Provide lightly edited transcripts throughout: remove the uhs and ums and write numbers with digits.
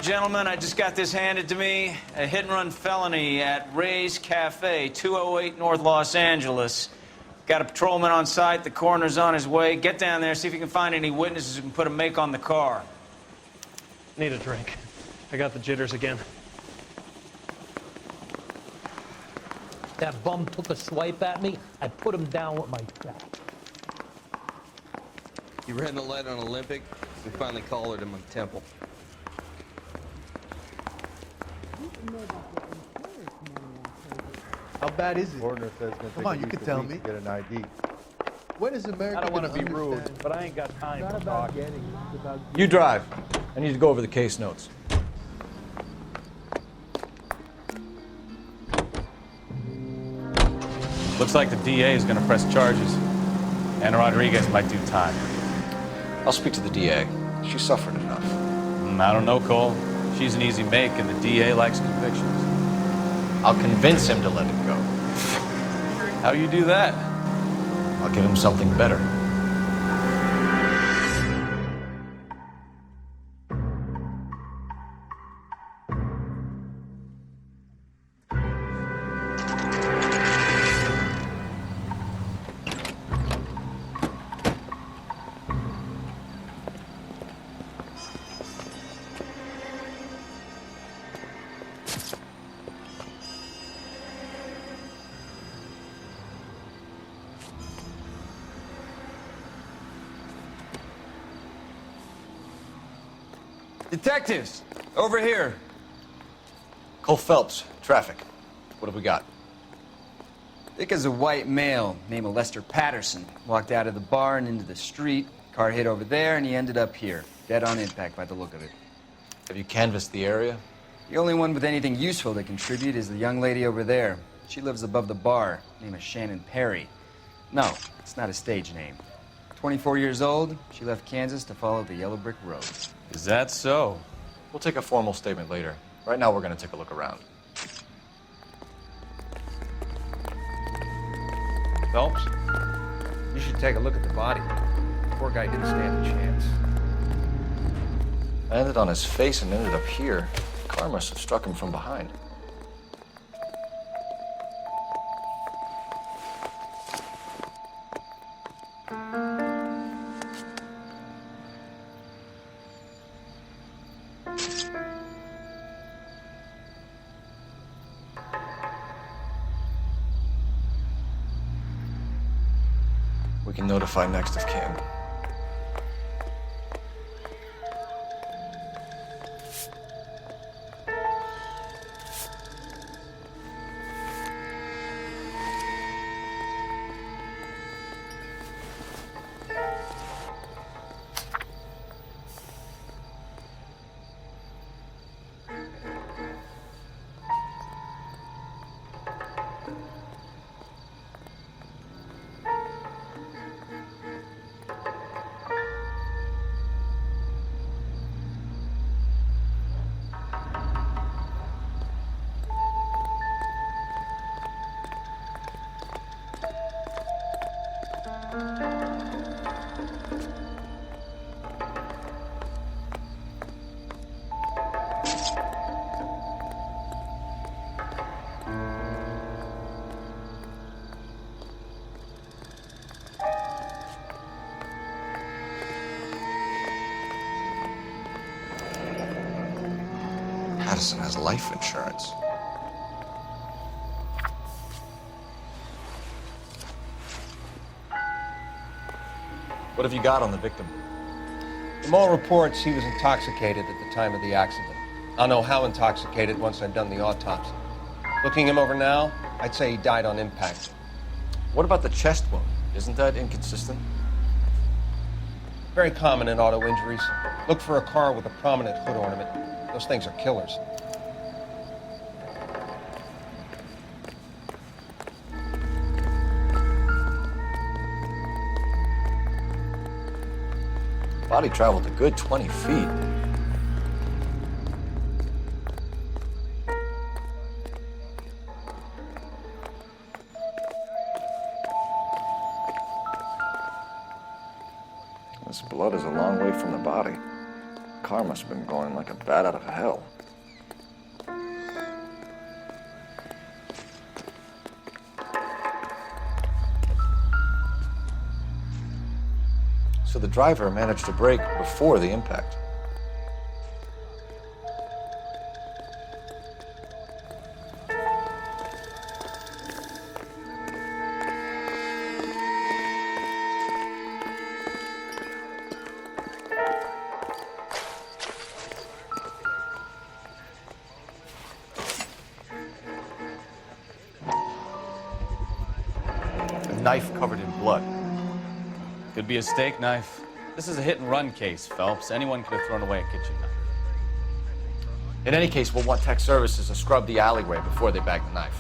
Gentlemen, I just got this handed to me. A hit-and-run felony at Ray's Cafe, 208 North Los Angeles. Got a patrolman on site. The coroner's on his way. Get down there, see if you can find any witnesses who can put a make on the car. Need a drink. I got the jitters again. That bum took a swipe at me. I put him down with my trap. You ran the light on Olympic. We finally collared him on Temple. How bad is it? Coroner says it's gonna Come take on, at you least can a tell week me. to get an ID. When is America I don't want to gonna be rude, understand? but I ain't got time It's for not about talking. getting, it's about You drive. I need to go over the case notes. Looks like the DA is going to press charges. And Rodriguez might do time. I'll speak to the DA. She suffered enough. I don't know, Cole. She's an easy make, and the DA likes convictions. I'll convince him to let it go. How you do that? I'll give him something better. Detectives, over here. Cole Phelps, traffic. What have we got? Thick as a white male, name of Lester Patterson. Walked out of the bar and into the street. Car hit over there, and he ended up here. Dead on impact by the look of it. Have you canvassed the area? The only one with anything useful to contribute is the young lady over there. She lives above the bar. Name is Shannon Perry. No, it's not a stage name. 24 years old, she left Kansas to follow the yellow brick road. Is that so? We'll take a formal statement later. Right now, we're going to take a look around. Phelps, you should take a look at the body. Poor guy didn't stand a chance. I landed on his face and ended up here. The car must have struck him from behind. We can notify next of kin. Patterson has life insurance. What have you got on the victim? From all reports, he was intoxicated at the time of the accident. I'll know how intoxicated once I've done the autopsy. Looking him over now, I'd say he died on impact. What about the chest wound? Isn't that inconsistent? Very common in auto injuries. Look for a car with a prominent hood ornament. Those things are killers. Body traveled a good 20 feet. This blood is a long way from the body. car must have been going like a bat out of hell. So the driver managed to brake before the impact. A knife covered in blood. Could be a steak knife. This is a hit-and-run case, Phelps. Anyone could have thrown away a kitchen knife. In any case, we'll want tech services to scrub the alleyway before they bag the knife.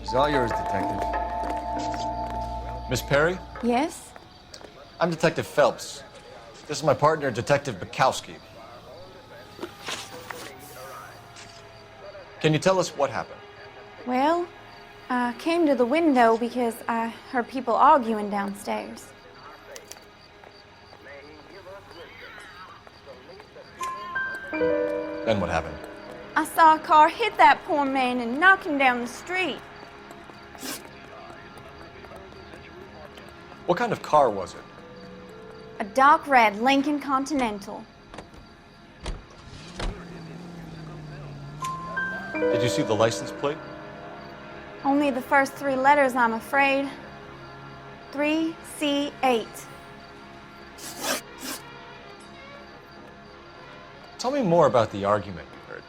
She's all yours, Detective. Miss Perry? Yes? I'm Detective Phelps. This is my partner, Detective Bukowski. Can you tell us what happened? Well, I came to the window because I heard people arguing downstairs. Then what happened? I saw a car hit that poor man and knock him down the street. What kind of car was it? A dark red Lincoln Continental. Did you see the license plate? Only the first three letters, I'm afraid. 3C8. Tell me more about the argument you heard.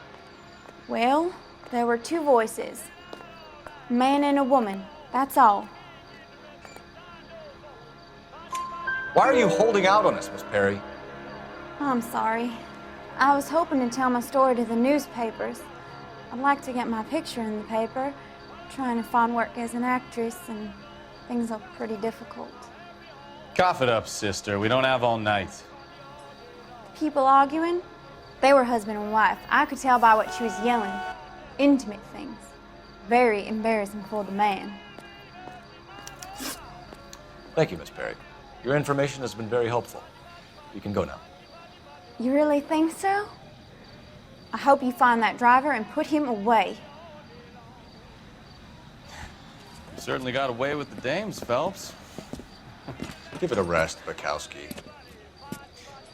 Well, there were two voices. A man and a woman, that's all. Why are you holding out on us, Miss Perry? I'm sorry. I was hoping to tell my story to the newspapers. I'd like to get my picture in the paper. Trying to find work as an actress, and things look pretty difficult. Cough it up, sister. We don't have all night. People arguing? They were husband and wife. I could tell by what she was yelling. Intimate things. Very embarrassing for the man. Thank you, Miss Perry. Your information has been very helpful. You can go now. You really think so? I hope you find that driver and put him away. You certainly got away with the dames, Phelps. Give it a rest, Bukowski.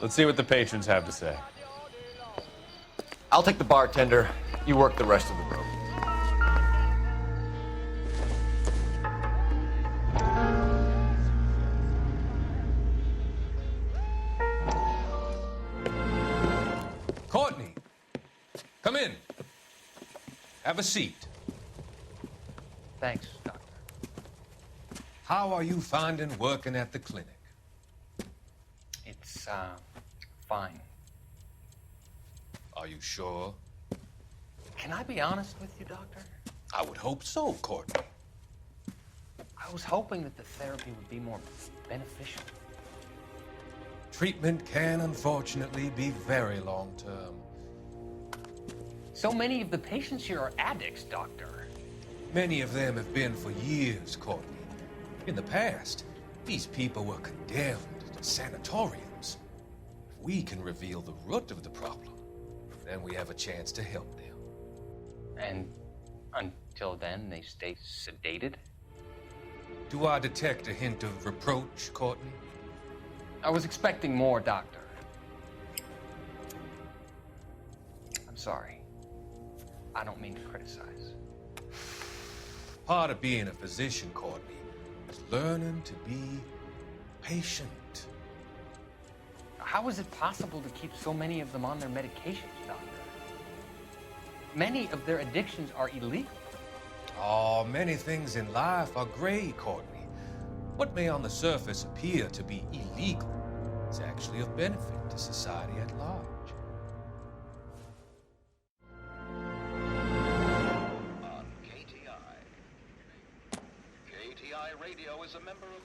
Let's see what the patrons have to say. I'll take the bartender. You work the rest of the room. Courtney, come in. Have a seat. Thanks, Doctor. How are you finding working at the clinic? It's, fine. Are you sure? Can I be honest with you, Doctor? I would hope so, Courtney. I was hoping that the therapy would be more beneficial. Treatment can unfortunately be very long-term. So many of the patients here are addicts, Doctor. Many of them have been for years, Courtney. In the past, these people were condemned to sanatoriums. If we can reveal the root of the problem, then we have a chance to help them. And until then, they stay sedated? Do I detect a hint of reproach, Courtney? I was expecting more, Doctor. I'm sorry. I don't mean to criticize. Part of being a physician, Courtney, is learning to be patient. How is it possible to keep so many of them on their medications, Doctor? Many of their addictions are illegal. Oh, many things in life are gray, Courtney. What may on the surface appear to be illegal is actually of benefit to society at large.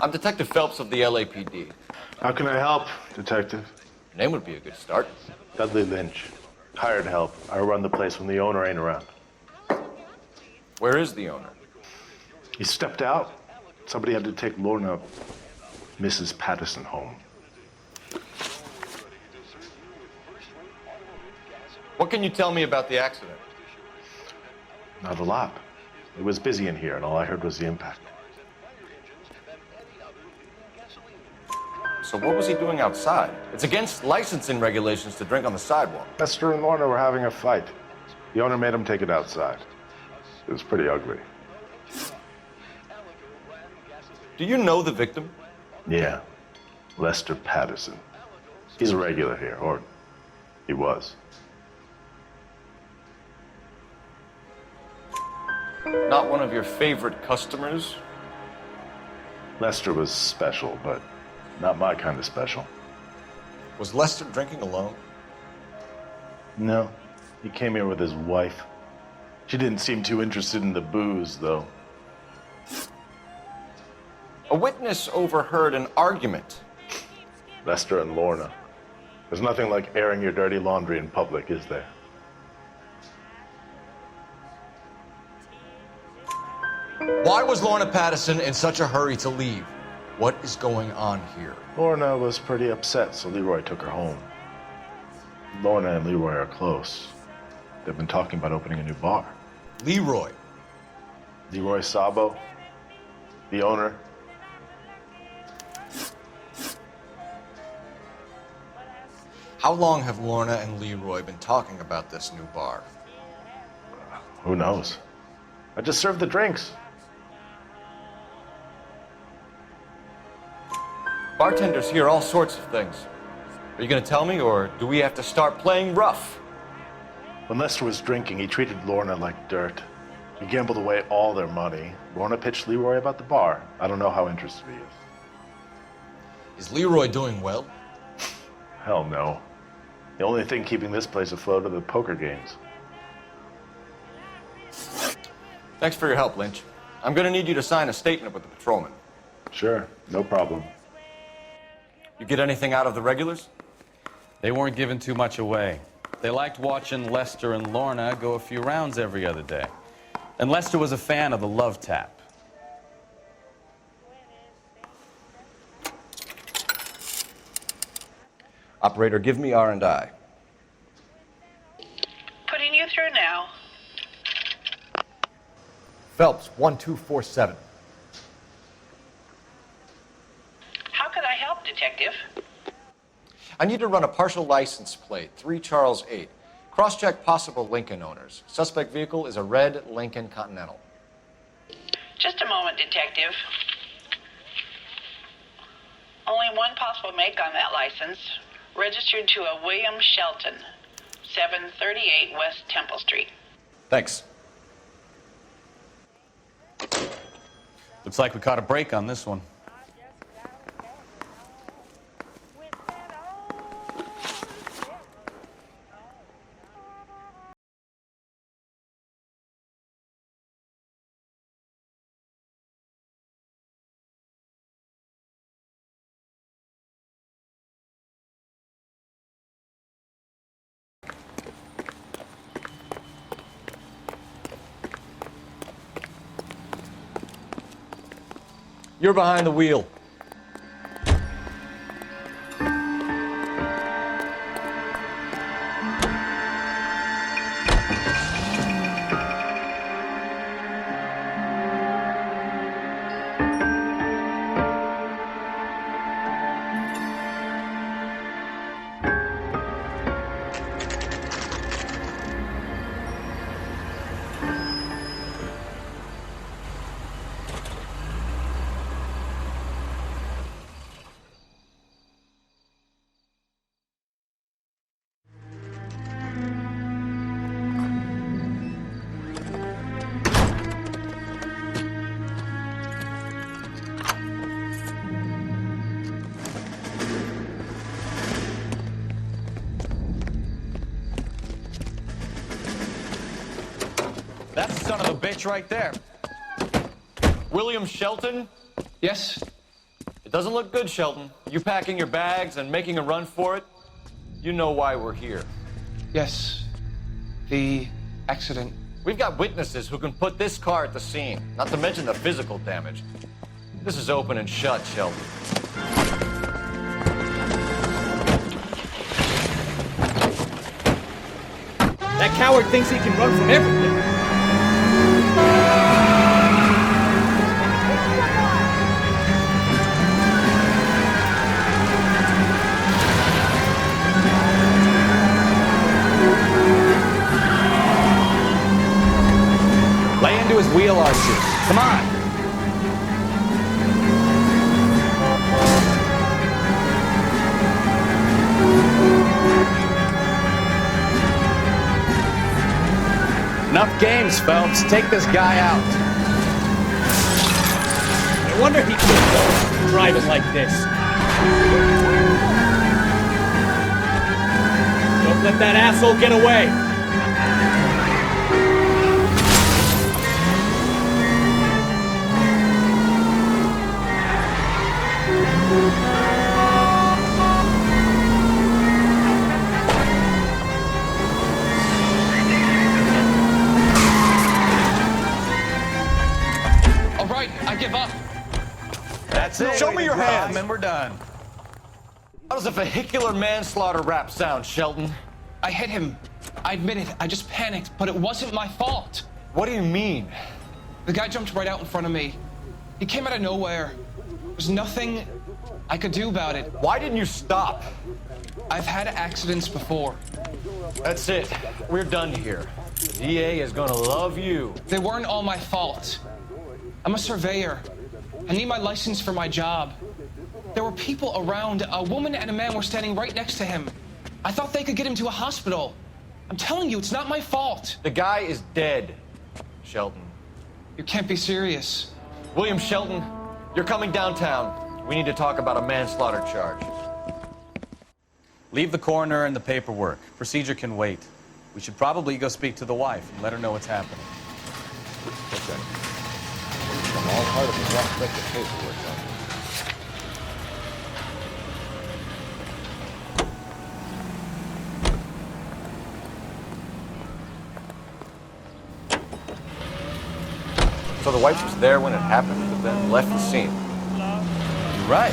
I'm Detective Phelps of the LAPD. How can I help, Detective? Your name would be a good start. Dudley Lynch. Hired help. I run the place when the owner ain't around. Where is the owner? He stepped out. Somebody had to take Lorna, Mrs. Pattison, home. What can you tell me about the accident? Not a lot. It was busy in here, and all I heard was the impact. So what was he doing outside? It's against licensing regulations to drink on the sidewalk. Lester and Lorna were having a fight. The owner made him take it outside. It was pretty ugly. Do you know the victim? Yeah, Lester Pattison. He's a regular here, or he was. Not one of your favorite customers? Lester was special, but not my kind of special. Was Lester drinking alone? No, he came here with his wife. She didn't seem too interested in the booze, though. A witness overheard an argument. Lester and Lorna. There's nothing like airing your dirty laundry in public, is there? Why was Lorna Pattison in such a hurry to leave? What is going on here? Lorna was pretty upset, so Leroy took her home. Lorna and Leroy are close. They've been talking about opening a new bar. Leroy? Leroy Sabo, the owner. How long have Lorna and Leroy been talking about this new bar? Who knows? I just served the drinks. Bartenders hear all sorts of things. Are you going to tell me, or do we have to start playing rough? When Lester was drinking, he treated Lorna like dirt. He gambled away all their money. Lorna pitched Leroy about the bar. I don't know how interested he is. Is Leroy doing well? Hell no. The only thing keeping this place afloat are the poker games. Thanks for your help, Lynch. I'm going to need you to sign a statement with the patrolman. Sure, no problem. You get anything out of the regulars? They weren't giving too much away. They liked watching Lester and Lorna go a few rounds every other day. And Lester was a fan of the love tap. Operator, give me R&I. Putting you through now. Phelps, 1247. How could I help, Detective? I need to run a partial license plate, 3 Charles 8. Cross-check possible Lincoln owners. Suspect vehicle is a red Lincoln Continental. Just a moment, Detective. Only one possible make on that license. Registered to a William Shelton, 738 West Temple Street. Thanks. Looks like we caught a break on this one. You're behind the wheel. That's the son of a bitch right there. William Shelton? Yes? It doesn't look good, Shelton. You packing your bags and making a run for it? You know why we're here. Yes. The accident. We've got witnesses who can put this car at the scene, not to mention the physical damage. This is open and shut, Sheldon. That coward thinks he can run from everything. Lay into his wheel arches. Come on. Enough games, Phelps. Take this guy out. No wonder he couldn't go driving like this. Don't let that asshole get away. I give up. That's it. Show me your hands. And we're done. How does a vehicular manslaughter rap sound, Shelton? I hit him. I admit it. I just panicked, but it wasn't my fault. What do you mean? The guy jumped right out in front of me. He came out of nowhere. There's nothing I could do about it. Why didn't you stop? I've had accidents before. That's it. We're done here. The DA is gonna love you. They weren't all my fault. I'm a surveyor. I need my license for my job. There were people around. A woman and a man were standing right next to him. I thought they could get him to a hospital. I'm telling you, it's not my fault. The guy is dead, Shelton. You can't be serious. William Shelton, you're coming downtown. We need to talk about a manslaughter charge. Leave the coroner and the paperwork. Procedure can wait. We should probably go speak to the wife and let her know what's happening. Okay. I'm all part of the prospective paperwork. So the wife was there when it happened, but then left the scene. You're right.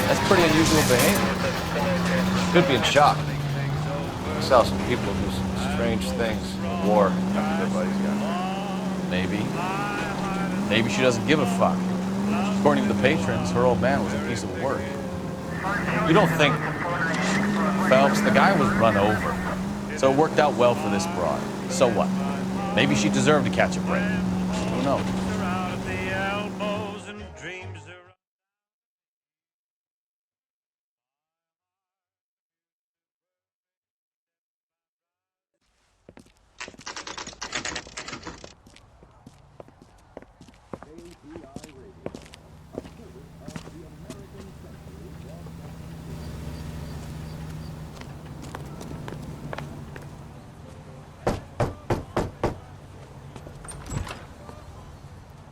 That's pretty unusual behavior. Could be in shock. I saw some people do some strange things in the war after their buddies got. Maybe she doesn't give a fuck. According to the patrons, her old man was a piece of work. You don't think... Phelps, the guy was run over. So it worked out well for this broad. So what? Maybe she deserved to catch a break. Who knows?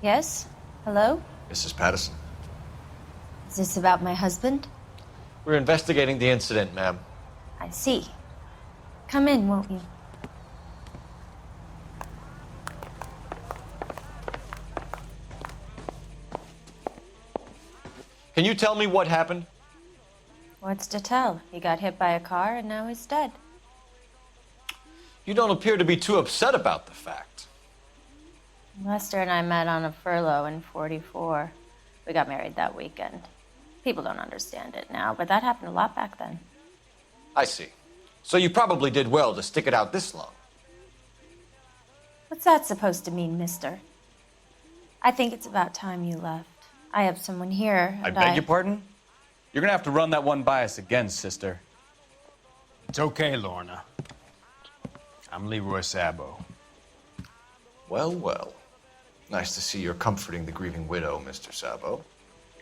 Yes? Hello? Mrs. Pattison. Is this about my husband? We're investigating the incident, ma'am. I see. Come in, won't you? Can you tell me what happened? What's to tell? He got hit by a car and now he's dead. You don't appear to be too upset about the fact. Lester and I met on a furlough in '44. We got married that weekend. People don't understand it now, but that happened a lot back then. I see. So you probably did well to stick it out this long. What's that supposed to mean, mister? I think it's about time you left. I have someone here. I beg your pardon? You're gonna have to run that one by us again, sister. It's okay, Lorna. I'm Leroy Sabo. Well, well. Nice to see you're comforting the grieving widow, Mr. Sabo.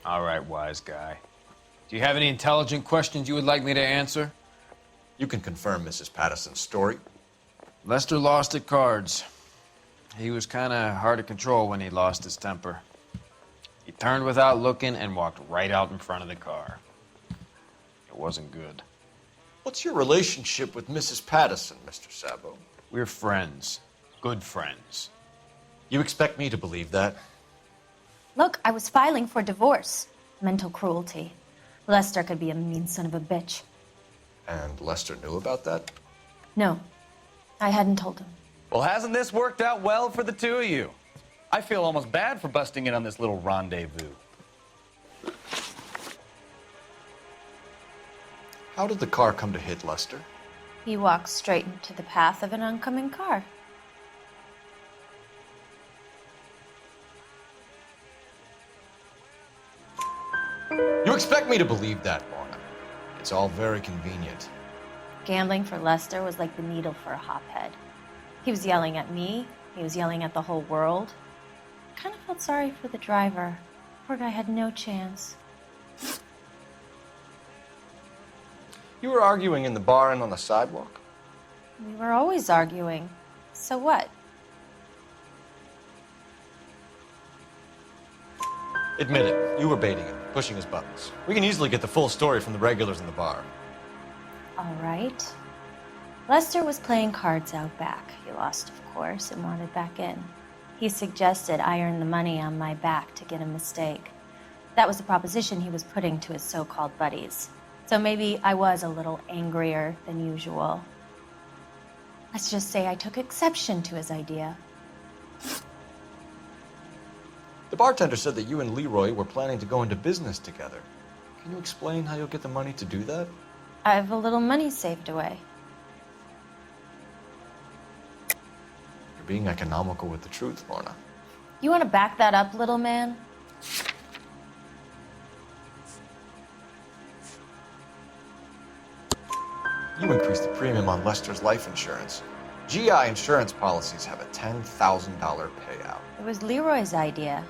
All right, wise guy. Do you have any intelligent questions you would like me to answer? You can confirm Mrs. Pattison's story. Lester lost at cards. He was kind of hard to control when he lost his temper. He turned without looking and walked right out in front of the car. It wasn't good. What's your relationship with Mrs. Pattison, Mr. Sabo? We're friends. Good friends. You expect me to believe that? Look, I was filing for divorce. Mental cruelty. Lester could be a mean son of a bitch. And Lester knew about that? No, I hadn't told him. Well, hasn't this worked out well for the two of you? I feel almost bad for busting in on this little rendezvous. How did the car come to hit Lester? He walked straight into the path of an oncoming car. You expect me to believe that, Lorna? It's all very convenient. Gambling for Lester was like the needle for a hophead. He was yelling at me. He was yelling at the whole world. I kind of felt sorry for the driver. Poor guy had no chance. You were arguing in the bar and on the sidewalk? We were always arguing. So what? Admit it, you were baiting him, pushing his buttons. We can easily get the full story from the regulars in the bar. All right. Lester was playing cards out back. He lost, of course, and wanted back in. He suggested I earn the money on my back to get a mistake. That was the proposition he was putting to his so-called buddies. So maybe I was a little angrier than usual. Let's just say I took exception to his idea. The bartender said that you and Leroy were planning to go into business together. Can you explain how you'll get the money to do that? I have a little money saved away. You're being economical with the truth, Lorna. You want to back that up, little man? You increased the premium on Lester's life insurance. GI insurance policies have a $10,000 payout. It was Leroy's idea.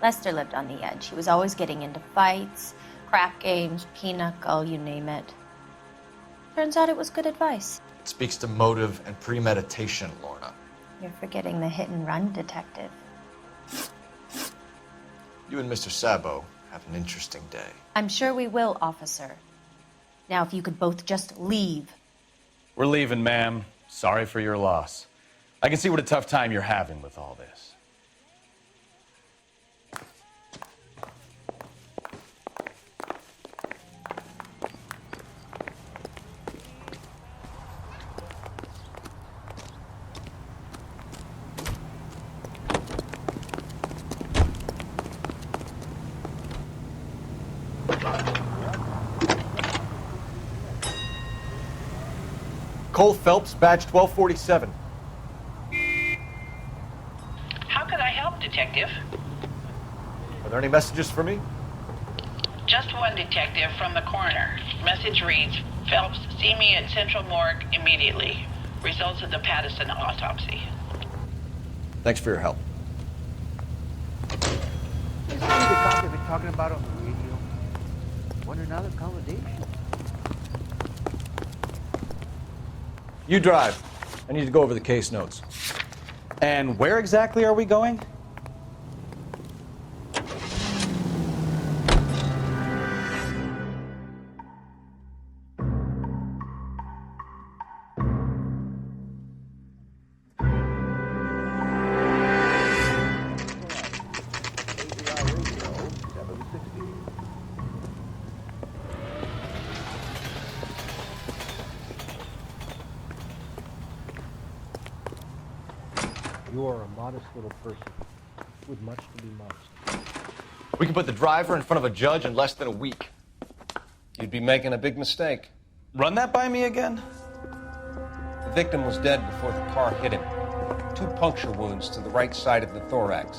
Lester lived on the edge. He was always getting into fights, crack games, pinochle, you name it. Turns out it was good advice. It speaks to motive and premeditation, Lorna. You're forgetting the hit-and-run detective. You and Mr. Sabo have an interesting day. I'm sure we will, officer. Now, if you could both just leave. We're leaving, ma'am. Sorry for your loss. I can see what a tough time you're having with all this. Cole Phelps, badge 1247. How can I help, Detective? Are there any messages for me? Just one detective from the coroner. Message reads, Phelps, see me at Central Morgue immediately. Results of the Pattison autopsy. Thanks for your help. This is the cop they've been talking about on the radio. Want another accommodation? You drive. I need to go over the case notes. And where exactly are we going? You are a modest little person with much to be modest. We can put the driver in front of a judge in less than a week. You'd be making a big mistake. Run that by me again? The victim was dead before the car hit him. 2 puncture wounds to the right side of the thorax.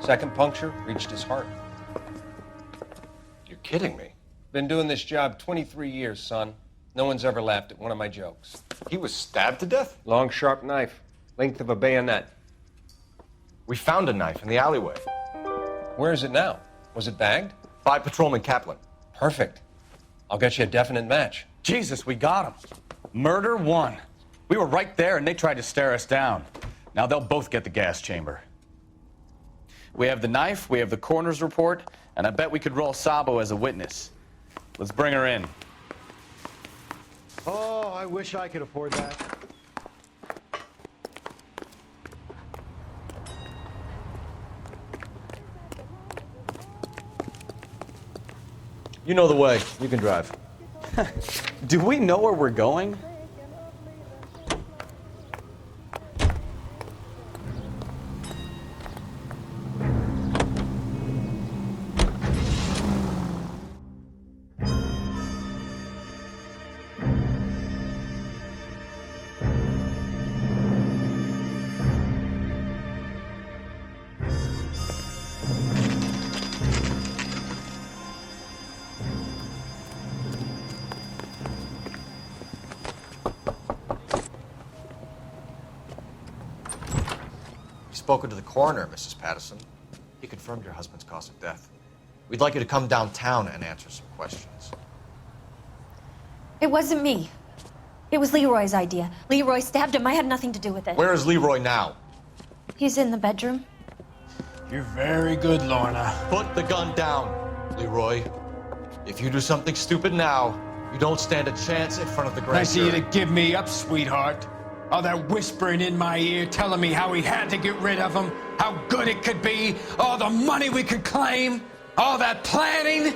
Second puncture reached his heart. You're kidding me. Been doing this job 23 years, son. No one's ever laughed at one of my jokes. He was stabbed to death? Long, sharp knife. Length of a bayonet. We found a knife in the alleyway. Where is it now? Was it bagged? By Patrolman Kaplan. Perfect. I'll get you a definite match. Jesus, we got him. Murder 1. We were right there and they tried to stare us down. Now they'll both get the gas chamber. We have the knife, we have the coroner's report, and I bet we could roll Sabo as a witness. Let's bring her in. Oh, I wish I could afford that. You know the way. You can drive. Do we know where we're going? Spoken to the coroner, Mrs. Pattison. He confirmed your husband's cause of death. We'd like you to come downtown and answer some questions. It wasn't me. It was Leroy's idea. Leroy stabbed him. I had nothing to do with it. Where is Leroy now? He's in the bedroom. You're very good, Lorna. Put the gun down, Leroy. If you do something stupid now, you don't stand a chance in front of the grand Nice of you jury. to give me up, sweetheart. All that whispering in my ear telling me how we had to get rid of him, how good it could be, all the money we could claim, all that planning,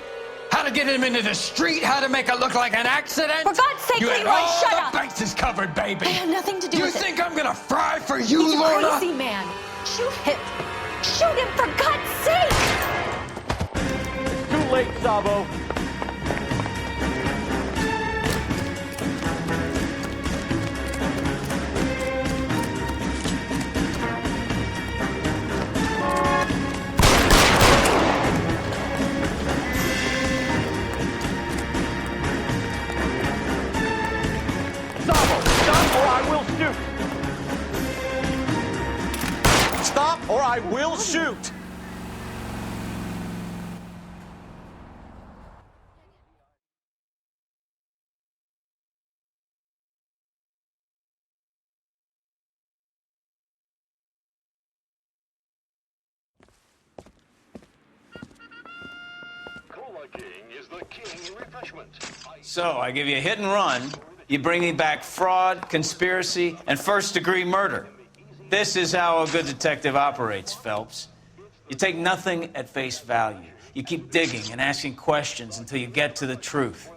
how to get him into the street, how to make it look like an accident. For God's sake, you had Leroy, all shut the up. bases covered, baby. I had nothing to do you with it. You think I'm gonna fry for you, He's Lorna? a crazy man. Shoot him. Shoot him, for God's sake. It's too late, Sabo. Stop or I will shoot! So, I give you a hit and run. You bring me back fraud, conspiracy, and first-degree murder. This is how a good detective operates, Phelps. You take nothing at face value. You keep digging and asking questions until you get to the truth.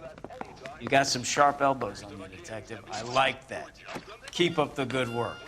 You got some sharp elbows on you, detective. I like that. Keep up the good work.